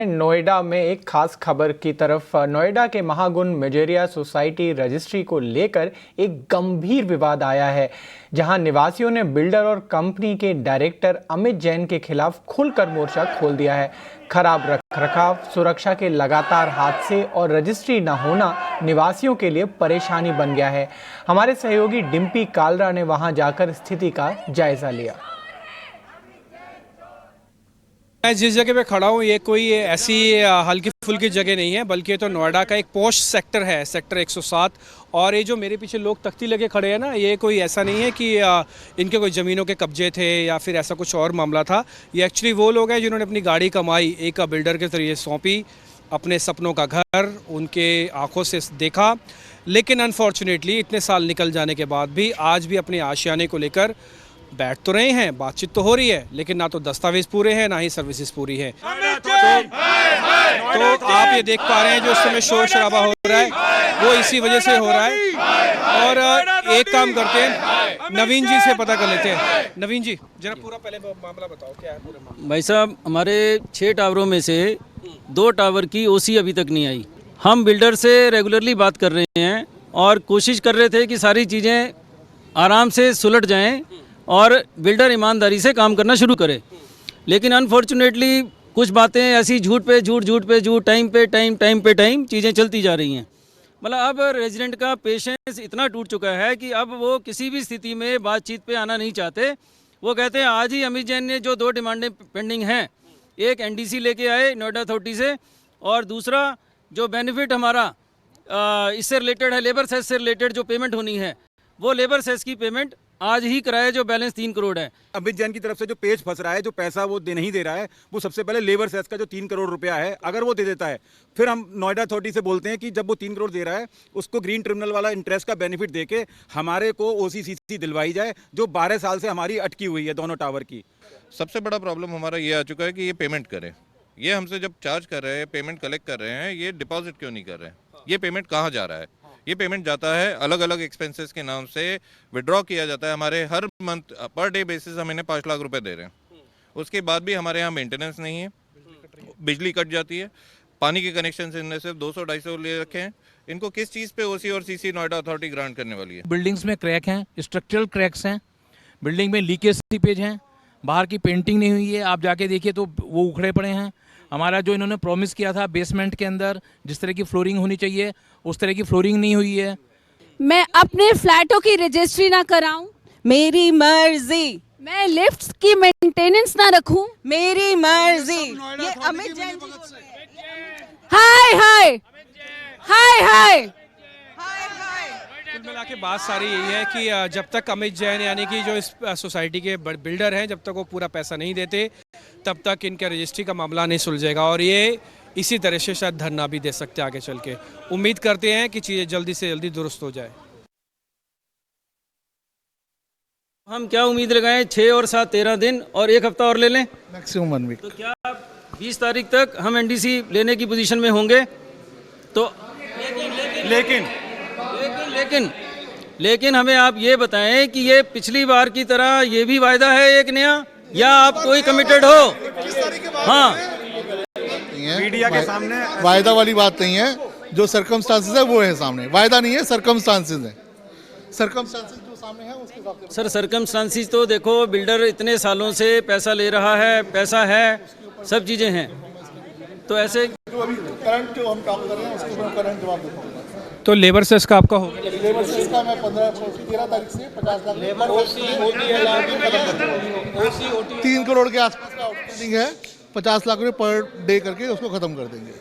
नोएडा में एक खास खबर की तरफ। नोएडा के महागुण मजेरिया सोसाइटी रजिस्ट्री को लेकर एक गंभीर विवाद आया है, जहां निवासियों ने बिल्डर और कंपनी के डायरेक्टर अमित जैन के खिलाफ खुलकर मोर्चा खोल दिया है। खराब रखरखाव, सुरक्षा के लगातार हादसे और रजिस्ट्री न होना निवासियों के लिए परेशानी बन गया है। हमारे सहयोगी डिम्पी कालरा ने वहां जाकर स्थिति का जायजा लिया। मैं जिस जगह पे खड़ा हूँ ये कोई ऐसी हल्की फुल्की जगह नहीं है, बल्कि तो नोएडा का एक पॉश सेक्टर है, सेक्टर 107। और ये जो मेरे पीछे लोग तख्ती लगे खड़े हैं ना, ये कोई ऐसा नहीं है कि इनके कोई ज़मीनों के कब्जे थे या फिर ऐसा कुछ और मामला था। ये एक्चुअली वो लोग हैं जिन्होंने अपनी गाड़ी कमाई एक बिल्डर के जरिए सौंपी, अपने सपनों का घर उनके आंखों से देखा, लेकिन अनफॉर्चुनेटली इतने साल निकल जाने के बाद भी आज भी अपने आशियाने को लेकर बैठ तो रहे हैं, बातचीत तो हो रही है, लेकिन ना तो दस्तावेज पूरे हैं ना ही सर्विसेज पूरी है। तो आप ये देख पा रहे हैं जो इस समय शोर शराबा हो रहा है वो इसी वजह से हो रहा है। और एक काम करते हैं, नवीन जी से पता कर लेते हैं। नवीन जी जरा पूरा पहले मामला बताओ, क्या है पूरा मामला? भाई साहब, हमारे 6 टावरों में से 2 टावर की ओसी अभी तक नहीं आई। हम बिल्डर से रेगुलरली बात कर रहे हैं और कोशिश कर रहे थे कि सारी चीज़ें आराम से सुलट जाएं और बिल्डर ईमानदारी से काम करना शुरू करे, लेकिन अनफॉर्चुनेटली कुछ बातें ऐसी झूठ पे झूठ, टाइम पे टाइम चीज़ें चलती जा रही हैं। मतलब अब रेजिडेंट का पेशेंस इतना टूट चुका है कि अब वो किसी भी स्थिति में बातचीत पे आना नहीं चाहते। वो कहते हैं आज ही अमित जैन ने जो 2 डिमांडें पेंडिंग हैं, एक एनडीसी लेके आए नोएडा अथॉरिटी से, और दूसरा जो बेनिफिट हमारा इससे रिलेटेड है, लेबर सेस से रिलेटेड जो पेमेंट होनी है, वो लेबर सेस की पेमेंट आज ही कराया, जो बैलेंस 3 करोड़ है। अमित जैन की तरफ से जो पेज फंस रहा है, जो पैसा वो नहीं दे रहा है, वो सबसे पहले लेबर सेस का जो 3 करोड़ रुपया है, अगर वो दे देता है, फिर हम नोएडा अथॉरिटी से बोलते हैं कि जब वो 3 करोड़ दे रहा है उसको ग्रीन ट्रिब्यूनल वाला इंटरेस्ट का बेनिफिट देके हमारे को ओसीसीसी दिलवाई जाए, जो 12 साल से हमारी अटकी हुई है दोनों टावर की। सबसे बड़ा प्रॉब्लम हमारा ये आ चुका है कि ये पेमेंट करें, ये हमसे जब चार्ज कर रहे हैं, पेमेंट कलेक्ट कर रहे हैं, ये डिपॉजिट क्यों नहीं कर रहे हैं? ये पेमेंट कहाँ जा रहा है? ये पेमेंट जाता है अलग अलग एक्सपेंसेस के नाम से विड्रॉ किया जाता है। हमारे हर मंथ पर डे बेसिस हम इन्हें 5 लाख रुपए दे रहे हैं। उसके बाद भी हमारे यहाँ मेंटेनेंस नहीं है, बिजली कट जाती है, पानी के कनेक्शन इनने सिर्फ 200-250 ले रखे हैं। इनको किस चीज़ पे ओसी और सीसी नोएडा अथॉरिटी ग्रांट करने वाली है? बिल्डिंग्स में क्रैक हैं, स्ट्रक्चरल क्रैक्स हैं, बिल्डिंग में लीकेज सीपेज हैं, बाहर की पेंटिंग नहीं हुई है, आप जाके देखिए तो वो उखड़े पड़े हैं। हमारा जो इन्होंने प्रॉमिस किया था बेसमेंट के अंदर जिस तरह की फ्लोरिंग होनी चाहिए, उस तरह की फ्लोरिंग नहीं हुई है। मैं अपने फ्लैटों की रजिस्ट्री ना कराऊं, मेरी मर्जी। मैं लिफ्ट्स की मेंटेनेंस ना रखूं, मेरी मर्जी। ये अमित जैन जी बोल रहे हैं। हाय हाय हाय हाय। कुल मिला के बात सारी यही है कि जब तक अमित जैन यानी कि जो इस सोसाइटी के बिल्डर हैं, जब तक वो पूरा पैसा नहीं देते, तब तक इनका रजिस्ट्री का मामला नहीं सुलझेगा। और ये इसी तरह से शायद धरना भी दे सकते हैं आगे चल के। उम्मीद करते हैं कि चीज़ें जल्दी से जल्दी दुरुस्त हो जाए। हम क्या उम्मीद लगाएं, 6 और 7 13 दिन और 1 हफ्ता और ले लें, मैक्सिमम 1 वीक। तो क्या 20 तारीख तक हम एनडीसी लेने की पोजीशन में होंगे? तो लेकिन हमें आप ये बताएं कि ये पिछली बार की तरह ये भी वायदा है एक नया, या आप कोई कमिटेड हो? हाँ, मीडिया के सामने वायदा वाली बात नहीं है, जो सर्कमस्टांसेस है वो है सामने, वायदा नहीं है, सर्कमस्टांसेस है। सर्कमस्टांसेस जो सामने है उसके हिसाब से सर सर्कमस्टांसेस तो देखो, बिल्डर इतने सालों से पैसा ले रहा है, पैसा है, सब चीज़ें हैं, तो ऐसे जो अभी करंट जो हम काम कर रहे हैं उसके ऊपर करंट जवाब देता हूँ। तो लेबर सेस का आपका होगा? लेबर सेस का मैं 13 तारीख से 50 लाख 3 करोड़ के आसपास का आउटस्टैंडिंग है, 50 लाख रुपये पर डे करके उसको खत्म कर देंगे।